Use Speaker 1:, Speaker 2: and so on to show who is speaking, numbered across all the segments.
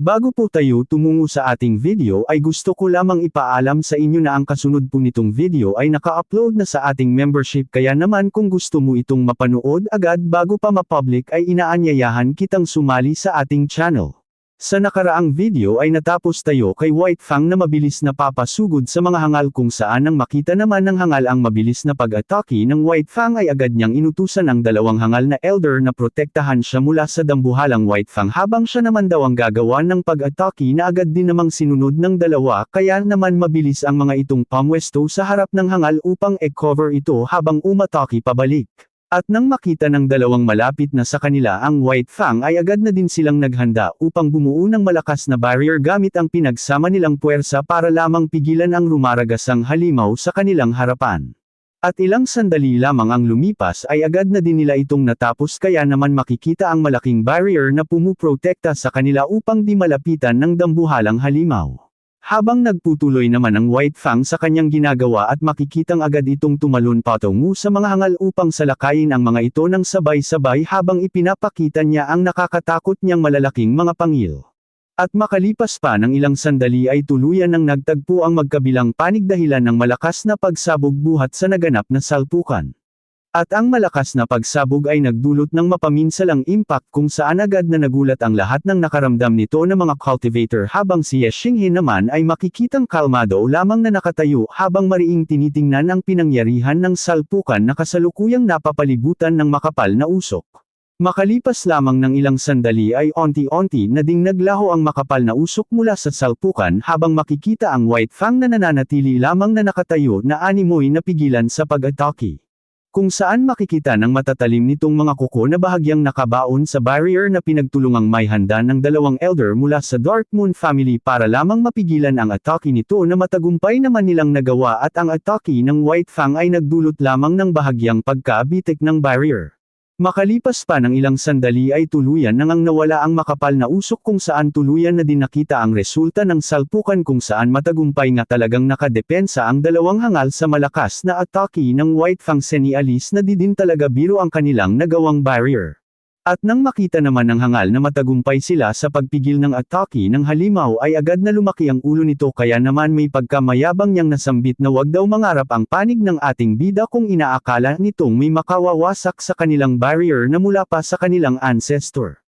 Speaker 1: Bago po tayo tumungo sa ating video ay gusto ko lamang ipaalam sa inyo na ang kasunod po nitong video ay naka-upload na sa ating membership kaya naman kung gusto mo itong mapanood agad bago pa ma-public ay inaanyayahan kitang sumali sa ating channel. Sa nakaraang video ay natapos tayo kay White Fang na mabilis na papasugod sa mga hangal kung saan nang makita naman ng hangal ang mabilis na pag-atake ng White Fang ay agad niyang inutusan ang dalawang hangal na elder na protektahan siya mula sa dambuhalang White Fang habang siya naman daw ang gagawa ng pag-atake na agad din namang sinunod ng dalawa kaya naman mabilis ang mga itong pamwesto sa harap ng hangal upang e-cover ito habang umatake pabalik. At nang makita ng dalawang malapit na sa kanila ang White Fang ay agad na din silang naghanda upang bumuo ng malakas na barrier gamit ang pinagsama nilang puwersa para lamang pigilan ang rumaragasang halimaw sa kanilang harapan. At ilang sandali lamang ang lumipas ay agad na din nila itong natapos kaya naman makikita ang malaking barrier na pumuprotekta sa kanila upang di malapitan ng dambuhalang halimaw. Habang nagputuloy naman ang White Fang sa kanyang ginagawa at makikitang agad itong tumalon patungo sa mga hangal upang salakayin ang mga ito ng sabay-sabay habang ipinapakita niya ang nakakatakot niyang malalaking mga pangil. At makalipas pa ng ilang sandali ay tuluyan ng nagtagpo ang magkabilang panig dahilan ng malakas na pagsabog buhat sa naganap na salpukan. At ang malakas na pagsabog ay nagdulot ng mapaminsalang impact kung saan agad na nagulat ang lahat ng nakaramdam nito na mga cultivator habang si Ye Xinghe naman ay makikitang kalmado lamang na nakatayo habang mariing tinitingnan ang pinangyarihan ng salpukan na kasalukuyang napapalibutan ng makapal na usok. Makalipas lamang ng ilang sandali ay onti-onti na ding naglaho ang makapal na usok mula sa salpukan habang makikita ang White Fang na nananatili lamang na nakatayo na animoy na pigilan sa pag-atake. Kung saan makikita ng matatalim nitong mga kuko na bahagyang nakabaon sa barrier na pinagtulungang may handa ng dalawang elder mula sa Dark Moon family para lamang mapigilan ang atake nito na matagumpay naman nilang nagawa at ang atake ng White Fang ay nagdulot lamang ng bahagyang pagkabitik ng barrier. Makalipas pa ng ilang sandali ay tuluyan nang nawala ang makapal na usok kung saan tuluyan na din nakita ang resulta ng salpukan kung saan matagumpay nga talagang nakadepensa ang dalawang hangal sa malakas na atake ng White Fang senialis na di din talaga biro ang kanilang nagawang barrier. At nang makita naman ng hangal na matagumpay sila sa pagpigil ng atake ng halimaw ay agad na lumaki ang ulo nito kaya naman may pagkamayabang niyang nasambit na wag daw mangarap ang panig ng ating bida kung inaakala nitong may makawawasak sa kanilang barrier na mula pa sa kanilang ancestor.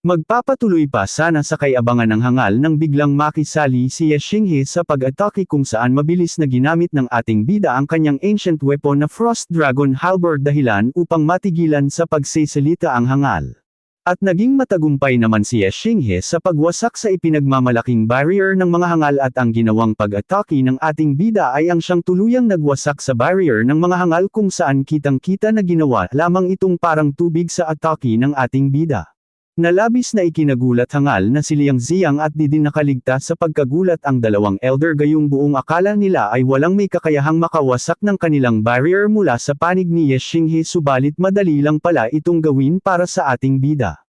Speaker 1: Magpapatuloy pa sana sa kay-abangan ng hangal nang biglang makisali si Ye Xinghe sa pag-atake kung saan mabilis na ginamit ng ating bida ang kanyang ancient weapon na Frost Dragon Halberd dahilan upang matigilan sa pagsisalita ang hangal. At naging matagumpay naman si Ye Xinghe sa pagwasak sa ipinagmamalaking barrier ng mga hangal at ang ginawang pag-atake ng ating bida ay ang siyang tuluyang nagwasak sa barrier ng mga hangal kung saan kitang-kita na ginawa lamang itong parang tubig sa atake ng ating bida. Nalabis na ikinagulat hangal na si Liang Ziyang at di din nakaligtas sa pagkagulat ang dalawang elder gayong buong akala nila ay walang may kakayahang makawasak ng kanilang barrier mula sa panig ni Ye Xinghe subalit madali lang pala itong gawin para sa ating bida.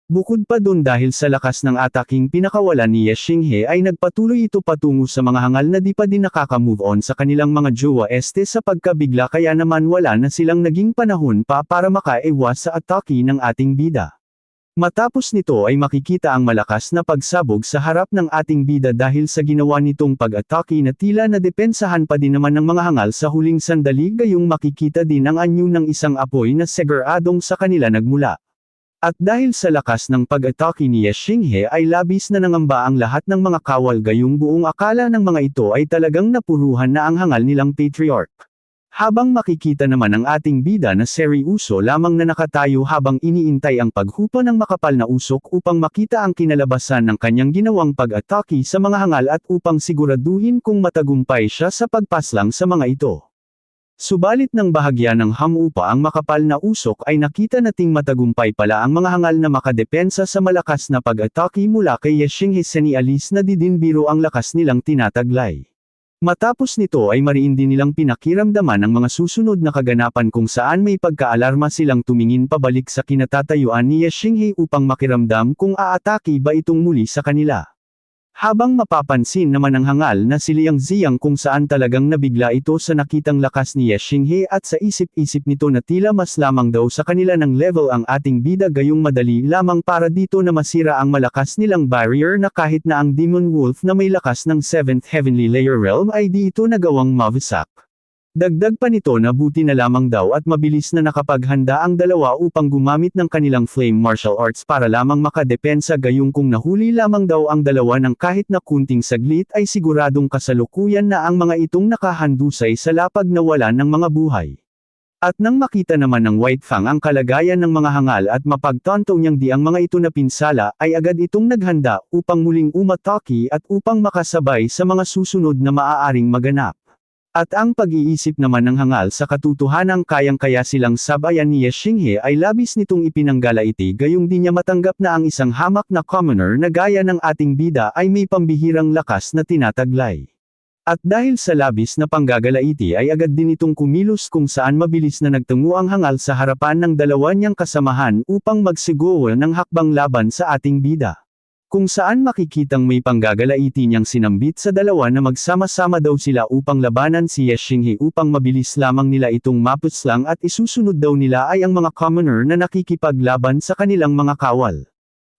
Speaker 1: Bukod pa dun dahil sa lakas ng ataking pinakawalan ni Ye Xinghe ay nagpatuloy ito patungo sa mga hangal na di pa din nakaka-move on sa kanilang mga jowa sa pagkabigla kaya naman wala na silang naging panahon pa para makaiwas sa atake ng ating bida. Matapos nito ay makikita ang malakas na pagsabog sa harap ng ating bida dahil sa ginawa nitong pag-atake na tila na depensahan pa din naman ng mga hangal sa huling sandali gayong makikita din ang anyo ng isang apoy na seguradong sa kanila nagmula. At dahil sa lakas ng pag-atake ni Ye Xinghe ay labis na nangamba ang lahat ng mga kawal gayong buong akala ng mga ito ay talagang napuruhan na ang hangal nilang patriarch. Habang makikita naman ang ating bida na seryoso lamang na nakatayo habang iniintay ang paghupa ng makapal na usok upang makita ang kinalabasan ng kanyang ginawang pag-atake sa mga hangal at upang siguraduhin kung matagumpay siya sa pagpaslang sa mga ito. Subalit ng bahagya ng hamupa ang makapal na usok ay nakita nating matagumpay pala ang mga hangal na makadepensa sa malakas na pag-atake mula kay Ye Xinghe senialis na di din biro ang lakas nilang tinataglay. Matapos nito ay mariin din nilang pinakiramdaman ang mga susunod na kaganapan kung saan may pagkaalarma silang tumingin pabalik sa kinatatayuan ni Ye Xinghe upang makiramdam kung aatake ba itong muli sa kanila. Habang mapapansin naman ng hangal na si Liang Ziyang kung saan talagang nabigla ito sa nakitang lakas ni Ye Xinghe at sa isip-isip nito na tila mas lamang daw sa kanila ng level ang ating bida gayong madali lamang para dito na masira ang malakas nilang barrier na kahit na ang Demon Wolf na may lakas ng 7th Heavenly Layer Realm ay di ito nagawang mawasak. Dagdag pa nito na buti na lamang daw at mabilis na nakapaghanda ang dalawa upang gumamit ng kanilang flame martial arts para lamang makadepensa gayong kung nahuli lamang daw ang dalawa ng kahit na kunting saglit ay siguradong kasalukuyan na ang mga itong nakahandusay sa lapag na wala ng mga buhay. At nang makita naman ng White Fang ang kalagayan ng mga hangal at mapagtanto niyang di ang mga ito na pinsala ay agad itong naghanda upang muling umatake at upang makasabay sa mga susunod na maaaring maganap. At ang pag-iisip naman ng hangal sa katotohanang kayang-kaya silang sabayan ni Ye Xinghe ay labis nitong ipinanggalaiti gayong di niya matanggap na ang isang hamak na commoner na gaya ng ating bida ay may pambihirang lakas na tinataglay. At dahil sa labis na panggagalaiti ay agad din itong kumilos kung saan mabilis na nagtungo ang hangal sa harapan ng dalawa niyang kasamahan upang magsigawa ng hakbang laban sa ating bida. Kung saan makikitang may panggagalaiti niyang sinambit sa dalawa na magsama-sama daw sila upang labanan si Ye Xinghe upang mabilis lamang nila itong mapuslang at isusunod daw nila ay ang mga commoner na nakikipaglaban sa kanilang mga kawal.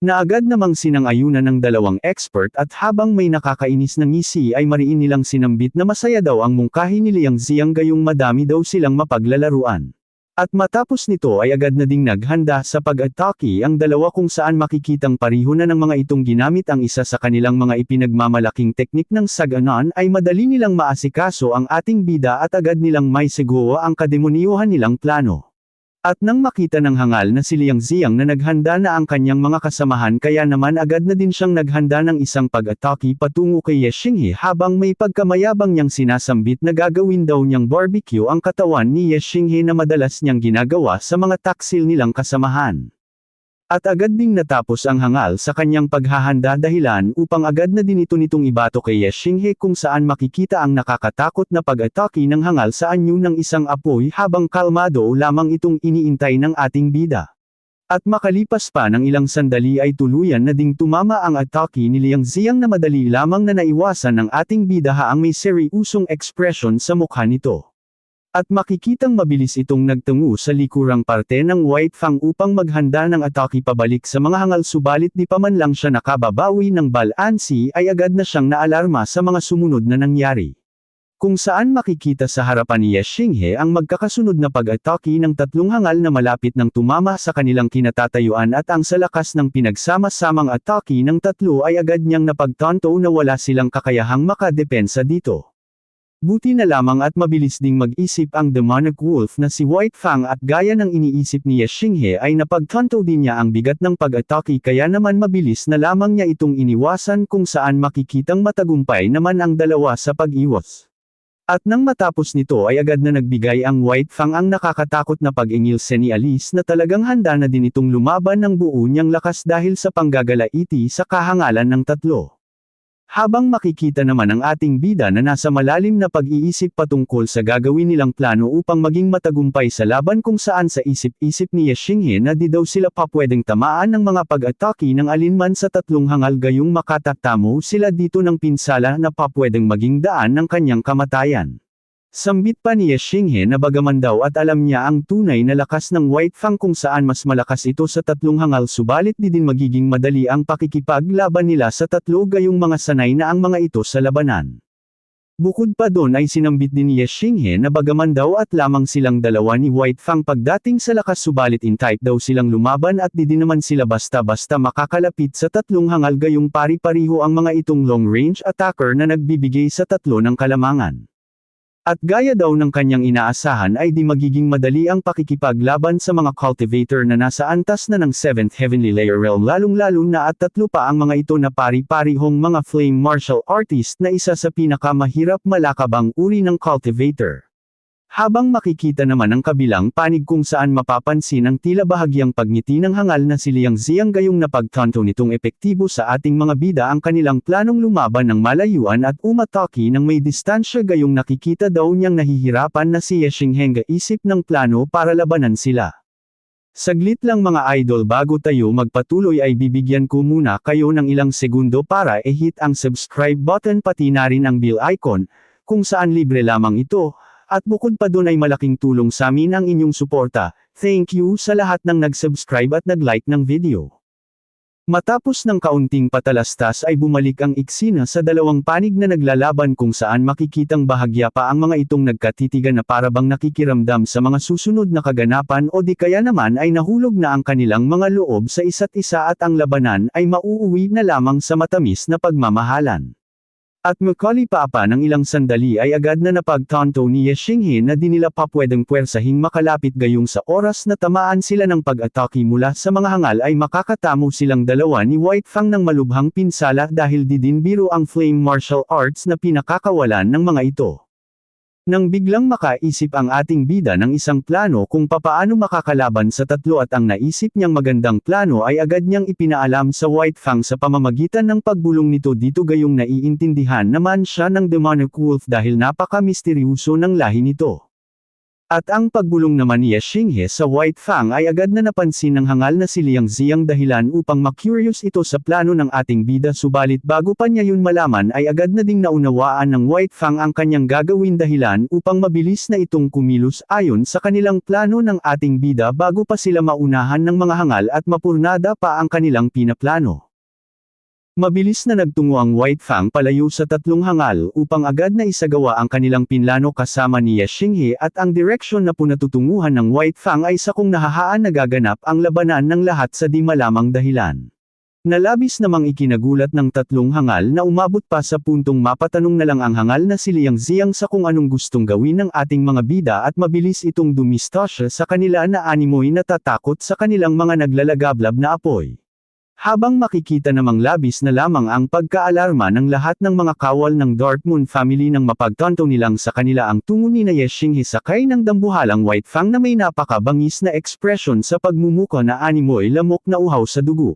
Speaker 1: Na agad namang sinang-ayunan ng dalawang expert at habang may nakakainis na ngisi ay mariin nilang sinambit na masaya daw ang mungkahi ni Liang Ziyang gayong madami daw silang mapaglalaruan. At matapos nito ay agad na ding naghanda sa pag-atake ang dalawa kung saan makikitang pareho na ng mga itong ginamit ang isa sa kanilang mga ipinagmamalaking teknik ng saganan ay madali nilang maasikaso ang ating bida at agad nilang may seguwa ang kademonyohan nilang plano. At nang makita ng hangal na si Liang Ziyang na naghanda na ang kanyang mga kasamahan kaya naman agad na din siyang naghanda ng isang pag-atake patungo kay Ye Xinghe habang may pagkamayabang niyang sinasambit na gagawin daw niyang barbecue ang katawan ni Ye Xinghe na madalas niyang ginagawa sa mga taksil nilang kasamahan. At agad ding natapos ang hangal sa kanyang paghahanda dahilan upang agad na din ito nitong ibato kay Ye Xinghe kung saan makikita ang nakakatakot na pag-atake ng hangal sa anyo ng isang apoy habang kalmado lamang itong iniintay ng ating bida. At makalipas pa ng ilang sandali ay tuluyan na ding tumama ang atake ni Liang Ziyang na madali lamang na naiwasan ng ating bida haang may seryosong ekspresyon sa mukha nito. At makikitang mabilis itong nagtungo sa likurang parte ng White Fang upang maghanda ng atake pabalik sa mga hangal subalit di pa man lang siya nakababawi ng balansi ay agad na siyang naalarma sa mga sumunod na nangyari. Kung saan makikita sa harapan ni Ye Xinghe ang magkakasunod na pag-atake ng tatlong hangal na malapit ng tumama sa kanilang kinatatayuan at ang sa lakas ng pinagsama-samang atake ng tatlo ay agad niyang napagtanto na wala silang kakayahang makadepensa dito. Buti na lamang at mabilis ding mag-isip ang demonic wolf na si White Fang at gaya ng iniisip ni Ye Xinghe ay napagtanto din niya ang bigat ng pag-atake kaya naman mabilis na lamang niya itong iniwasan kung saan makikitang matagumpay naman ang dalawa sa pag-iwas. At nang matapos nito ay agad na nagbigay ang White Fang ang nakakatakot na pag-ingil ni Alice na talagang handa na din itong lumaban ng buo niyang lakas dahil sa panggagalaiti sa kahangalan ng tatlo. Habang makikita naman ang ating bida na nasa malalim na pag-iisip patungkol sa gagawin nilang plano upang maging matagumpay sa laban kung saan sa isip-isip ni Ye Xinghe na di daw sila pa pwedeng tamaan ng mga pag-atake ng alinman sa tatlong hangal gayong makatatamo sila dito ng pinsala na pa pwedeng maging daan ng kanyang kamatayan. Sambit pa ni Ye Xinghe na bagaman daw at alam niya ang tunay na lakas ng White Fang kung saan mas malakas ito sa tatlong hangal subalit di din magiging madali ang pakikipaglaban nila sa tatlo gayong mga sanay na ang mga ito sa labanan. Bukod pa doon ay sinambit din ni Ye Xinghe na bagaman daw at lamang silang dalawa ni White Fang pagdating sa lakas subalit in type daw silang lumaban at di din naman sila basta-basta makakalapit sa tatlong hangal gayong pari-pariho ang mga itong long-range attacker na nagbibigay sa tatlo ng kalamangan. At gaya daw ng kanyang inaasahan ay di magiging madali ang pakikipaglaban sa mga cultivator na nasa antas na ng 7th Heavenly Layer Realm lalong-lalo na at tatlo pa ang mga ito na pari-parihong mga flame martial artist na isa sa pinakamahirap malakabang uri ng cultivator. Habang makikita naman ang kabilang panig kung saan mapapansin ang tila bahagyang pagngiti ng hangal na si Liang Ziyang gayong napagtanto nitong epektibo sa ating mga bida ang kanilang planong lumaban ng malayuan at umatake ng may distansya gayong nakikita daw niyang nahihirapan na si Ye Xinghe isip ng plano para labanan sila. Saglit lang mga idol, bago tayo magpatuloy ay bibigyan ko muna kayo ng ilang segundo para i-hit ang subscribe button pati na rin ang bell icon, kung saan libre lamang ito, at bukod pa dun ay malaking tulong sa amin ang inyong suporta. Thank you sa lahat ng nag-subscribe at nag-like ng video. Matapos ng kaunting patalastas ay bumalik ang eksena sa dalawang panig na naglalaban, kung saan makikitang bahagya pa ang mga itong nagkatitigan na parabang nakikiramdam sa mga susunod na kaganapan, o di kaya naman ay nahulog na ang kanilang mga loob sa isa't isa at ang labanan ay mauuwi na lamang sa matamis na pagmamahalan. At makalipa pa ng ilang sandali ay agad na napagtanto ni Ye Xinghe na di nila pa pwedeng puwersahing makalapit, gayong sa oras na tamaan sila ng pag-atake mula sa mga hangal ay makakatamo silang dalawa ni White Fang ng malubhang pinsala, dahil di din biro ang flame martial arts na pinakakawalan ng mga ito. Nang biglang makaisip ang ating bida ng isang plano kung papaano makakalaban sa tatlo, at ang naisip niyang magandang plano ay agad niyang ipinaalam sa White Fang sa pamamagitan ng pagbulong nito dito, gayong naiintindihan naman siya ng demonic wolf dahil napaka-misteryoso ng lahi nito. At ang pagbulong naman ni Ye Xinghe sa White Fang ay agad na napansin ng hangal na si Liang Ziyang dahilan upang ma-curious ito sa plano ng ating bida, subalit bago pa niya yun malaman ay agad na ding naunawaan ng White Fang ang kanyang gagawin dahilan upang mabilis na itong kumilos ayon sa kanilang plano ng ating bida bago pa sila maunahan ng mga hangal at mapurnada pa ang kanilang pinaplano. Mabilis na nagtungo ang White Fang palayo sa tatlong hangal upang agad na isagawa ang kanilang pinlano kasama ni Ye Xinghe, at ang direksyon na punatutunguhan ng White Fang ay sa kung nahahaan nagaganap ang labanan ng lahat sa di malamang dahilan. Nalabis namang ikinagulat ng tatlong hangal na umabot pa sa puntong mapatanong na lang ang hangal na si Liang Ziyang sa kung anong gustong gawin ng ating mga bida, at mabilis itong dumistasya sa kanila na animoy natatakot sa kanilang mga naglalagablab na apoy. Habang makikita namang labis na lamang ang pagkaalarma ng lahat ng mga kawal ng Dartmouth family nang mapagtanto nilang sa kanila ang tungo ni Ye Xinghe sakay ng dambuhalang White Fang na may napakabangis na ekspresyon sa pagmumuka na animoy lamok na uhaw sa dugo.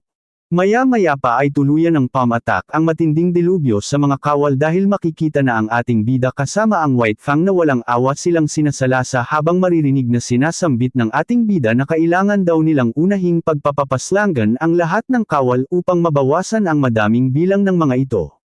Speaker 1: Maya-maya pa ay tuluyan ng palm attack ang matinding dilubyo sa mga kawal, dahil makikita na ang ating bida kasama ang White Fang na walang awa silang sinasalasa, habang maririnig na sinasambit ng ating bida na kailangan daw nilang unahing pagpapapaslangan ang lahat ng kawal upang mabawasan ang madaming bilang ng mga ito.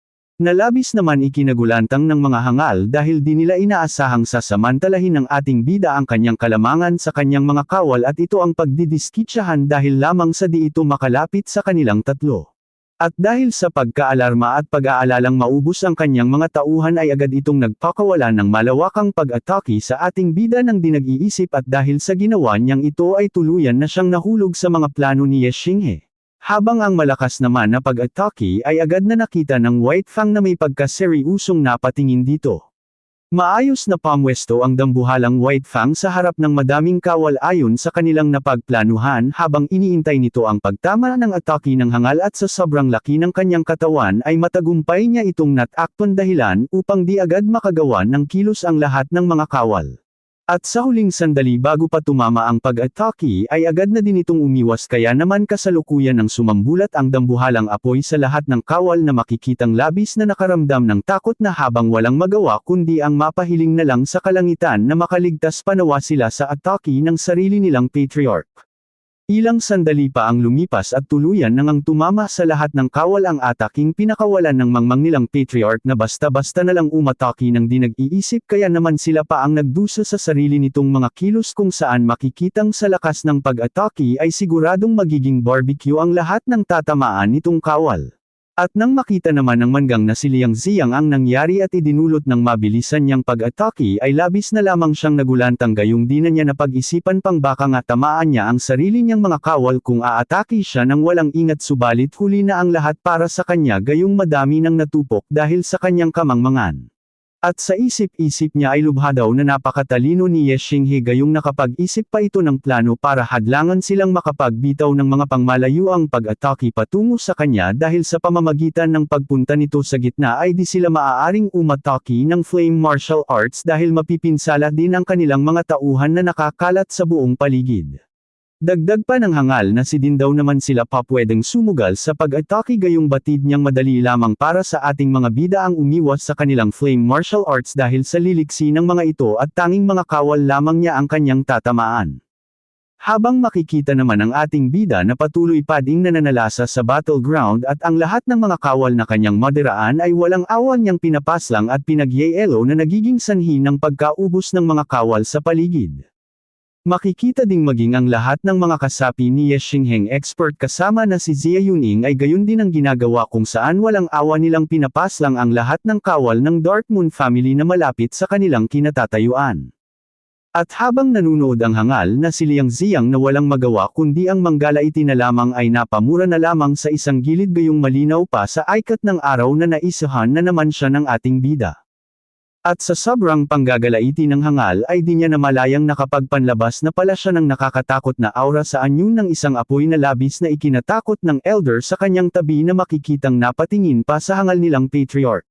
Speaker 1: Nalabis naman ikinagulantang ng mga hangal dahil di nila inaasahang sasamantalahin ng ating bida ang kanyang kalamangan sa kanyang mga kawal, at ito ang pagdidiskitsahan dahil lamang sa di ito makalapit sa kanilang tatlo. At dahil sa pagkaalarma at pag-aalalang maubos ang kanyang mga tauhan ay agad itong nagpakawala ng malawakang pag-atake sa ating bida ng di nag-iisip, at dahil sa ginawa niyang ito ay tuluyan na siyang nahulog sa mga plano ni Ye Xinghe. Habang ang malakas naman na pag-atake ay agad na nakita ng White Fang na may pagkaseryusong napatingin dito. Maayos na pamwesto ang dambuhalang White Fang sa harap ng madaming kawal ayon sa kanilang napagplanuhan, habang iniintay nito ang pagtama ng atake ng hangal, at sa sobrang laki ng kanyang katawan ay matagumpay niya itong natakpan dahilan upang di agad makagawa ng kilos ang lahat ng mga kawal. At sa huling sandali bago pa tumama ang pag-atake ay agad na din itong umiwas, kaya naman kasalukuyan ng sumambulat ang dambuhalang apoy sa lahat ng kawal na makikitang labis na nakaramdam ng takot na habang walang magawa kundi ang mapahiling na lang sa kalangitan na makaligtas panawa sila sa atake ng sarili nilang patriarch. Ilang sandali pa ang lumipas at tuluyan nang ang tumama sa lahat ng kawal ang ataking pinakawalan ng mangmang nilang patriarch na basta-basta na lang umatake ng di nag-iisip, kaya naman sila pa ang nagdusa sa sarili nitong mga kilos, kung saan makikitang sa lakas ng pag-atake ay siguradong magiging barbecue ang lahat ng tatamaan nitong kawal. At nang makita naman ng manggang na si Liang Ziyang ang nangyari at idinulot ng mabilisan niyang pag-atake ay labis na lamang siyang nagulantang, gayong di na niya napag-isipan pang baka nga tamaan niya ang sarili niyang mga kawal kung aatake siya ng walang ingat, subalit huli na ang lahat para sa kanya, gayong madami nang natupok dahil sa kanyang kamangmangan. At sa isip-isip niya ay lubha daw na napakatalino ni Ye Xinghe, gayong nakapag-isip pa ito ng plano para hadlangan silang makapagbitaw ng mga pangmalayuang pag-atake patungo sa kanya, dahil sa pamamagitan ng pagpunta nito sa gitna ay di sila maaaring umatake ng flame martial arts dahil mapipinsala din ang kanilang mga tauhan na nakakalat sa buong paligid. Dagdag pa ng hangal na si din daw naman sila pa pwedeng sumugal sa pag-atake, gayong batid niyang madali lamang para sa ating mga bida ang umiwas sa kanilang flame martial arts dahil sa liliksi ng mga ito at tanging mga kawal lamang niya ang kanyang tatamaan. Habang makikita naman ang ating bida na patuloy pa ding nananalasa sa battleground at ang lahat ng mga kawal na kanyang maderaan ay walang awan niyang pinapaslang at pinagyayelo na nagiging sanhi ng pagkaubos ng mga kawal sa paligid. Makikita ding maging ang lahat ng mga kasapi ni Ye Xingheng expert kasama na si Zia Yuning ay gayon din ang ginagawa kung saan walang awa nilang pinapaslang ang lahat ng kawal ng Dark Moon family na malapit sa kanilang kinatatayuan. At habang nanunood ang hangal na si Liang Ziyang na walang magawa kundi ang manggalaiti na lamang ay napamura na lamang sa isang gilid gayong malinaw pa sa ikat ng araw na naisuhan na naman siya ng ating bida. At sa sobrang panggagalaiti ng hangal ay di niya namalayang nakapagpanlabas na pala siya ng nakakatakot na aura sa anyo ng isang apoy na labis na ikinatakot ng elder sa kanyang tabi na makikitang napatingin pa sa hangal nilang patriarch.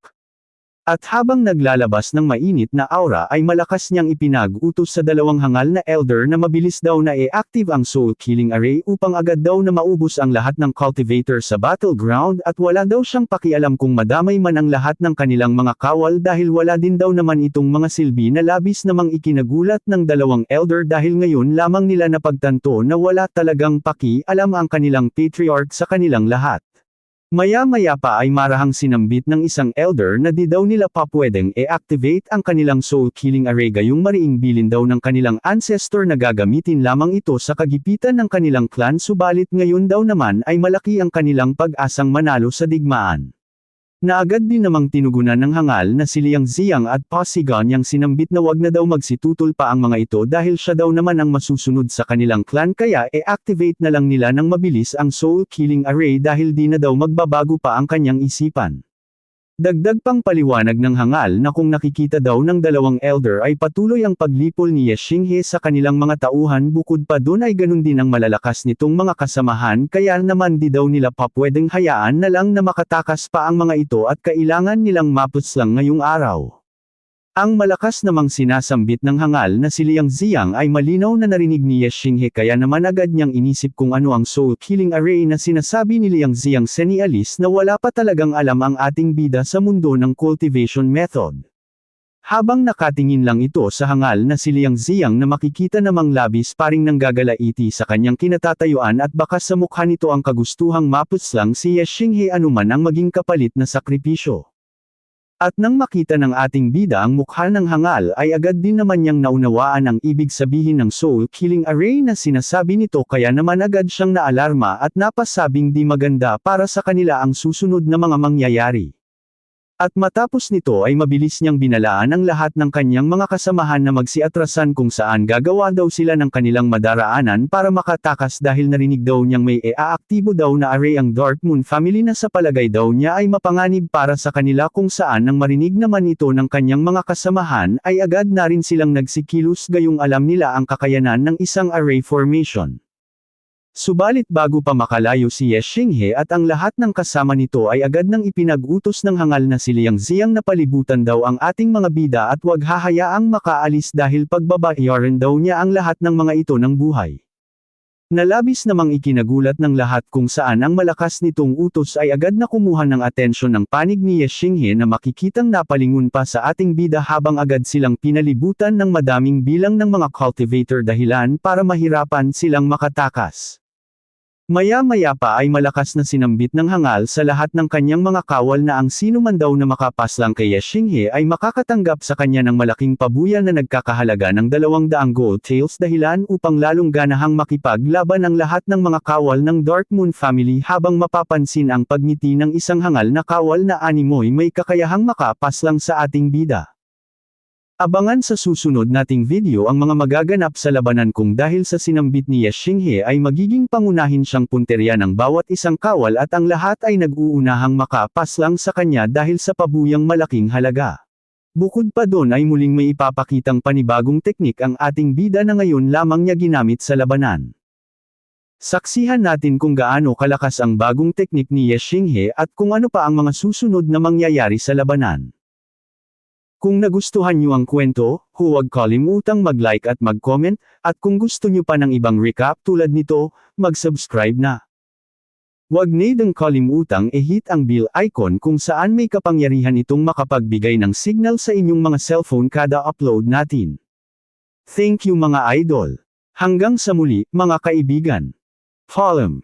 Speaker 1: At habang naglalabas ng mainit na aura ay malakas niyang ipinag-utos sa dalawang hangal na elder na mabilis daw na i-active ang Soul Killing Array upang agad daw na maubos ang lahat ng cultivator sa battleground at wala daw siyang pakialam kung madamay man ang lahat ng kanilang mga kawal dahil wala din daw naman itong mga silbi na labis namang ikinagulat ng dalawang elder dahil ngayon lamang nila napagtanto na wala talagang paki-alam ang kanilang patriarch sa kanilang lahat. Maya-maya pa ay marahang sinambit ng isang elder na di daw nila pa pwedeng i-activate ang kanilang Soul Killing Array gayong mariing bilin daw ng kanilang ancestor na gagamitin lamang ito sa kagipitan ng kanilang clan subalit ngayon daw naman ay malaki ang kanilang pag-asang manalo sa digmaan. Na agad din namang tinugunan ng hangal na si Liang Ziyang at Pasigan yang sinambit na wag na daw magsitutol pa ang mga ito dahil siya daw naman ang masusunod sa kanilang clan kaya i-activate na lang nila ng mabilis ang Soul Killing Array dahil di na daw magbabago pa ang kanyang isipan. Dagdag pang paliwanag ng hangal na kung nakikita daw ng dalawang elder ay patuloy ang paglipol ni Ye Xinghe sa kanilang mga tauhan bukod pa dun ay ganun din ang malalakas nitong mga kasamahan kaya naman di daw nila pa pwedeng hayaan na lang na makatakas pa ang mga ito at kailangan nilang mapuslang ngayong araw. Ang malakas namang sinasambit ng hangal na si Liang Ziyang ay malinaw na narinig ni Ye Xinghe kaya naman agad niyang inisip kung ano ang Soul Killing Array na sinasabi ni Liang Ziyang senialis na wala pa talagang alam ang ating bida sa mundo ng cultivation method. Habang nakatingin lang ito sa hangal na si Liang Ziyang na makikita namang labis paring nanggagalaiti sa kanyang kinatatayuan at baka sa mukha nito ang kagustuhang mapuslang si Ye Xinghe anuman ang maging kapalit na sakripisyo. At nang makita ng ating bida ang mukha ng hangal ay agad din naman niyang naunawaan ang ibig sabihin ng Soul Killing Array na sinasabi nito kaya naman agad siyang naalarma at napasabing di maganda para sa kanila ang susunod na mga mangyayari. At matapos nito ay mabilis niyang binalaan ang lahat ng kanyang mga kasamahan na magsiatrasan kung saan gagawa daw sila ng kanilang madaraanan para makatakas dahil narinig daw niyang may e-aaktibo daw na array ang Dark Moon family na sa palagay daw niya ay mapanganib para sa kanila kung saan nang marinig naman ito ng kanyang mga kasamahan ay agad na rin silang nagsikilos gayong alam nila ang kakayanan ng isang array formation. Subalit bago pa makalayo si Ye Xinghe at ang lahat ng kasama nito ay agad nang ipinag-utos ng hangal na si Liang Ziyang na palibutan daw ang ating mga bida at wag hahayaang makaalis dahil pagbabayaran daw niya ang lahat ng mga ito ng buhay. Nalabis namang ikinagulat ng lahat kung saan ang malakas nitong utos ay agad na kumuha ng atensyon ng panig ni Ye Xinghe na makikitang napalingon pa sa ating bida habang agad silang pinalibutan ng madaming bilang ng mga cultivator dahilan para mahirapan silang makatakas. Maya-maya pa ay malakas na sinambit ng hangal sa lahat ng kanyang mga kawal na ang sino man daw na makapaslang kay Ye Xinghe ay makakatanggap sa kanya ng malaking pabuya na nagkakahalaga ng 200 gold taels dahilan upang lalong ganahang makipaglaban ang lahat ng mga kawal ng Dark Moon family habang mapapansin ang pagngiti ng isang hangal na kawal na animoy may kakayahang makapaslang sa ating bida. Abangan sa susunod nating video ang mga magaganap sa labanan kung dahil sa sinambit ni Ye Xinghe ay magiging pangunahin siyang punterya ng bawat isang kawal at ang lahat ay nag-uunahang makapaslang sa kanya dahil sa pabuyang malaking halaga. Bukod pa doon ay muling may ipapakitang panibagong teknik ang ating bida na ngayon lamang niya ginamit sa labanan. Saksihan natin kung gaano kalakas ang bagong teknik ni Ye Xinghe at kung ano pa ang mga susunod na mangyayari sa labanan. Kung nagustuhan niyo ang kwento, huwag kalimutang mag-like at mag-comment, at kung gusto niyo pa ng ibang recap tulad nito, mag-subscribe na. Huwag nidang kalimutang i-hit ang bell icon kung saan may kapangyarihan itong makapagbigay ng signal sa inyong mga cellphone kada upload natin. Thank you mga idol. Hanggang sa muli, mga kaibigan. Paalam.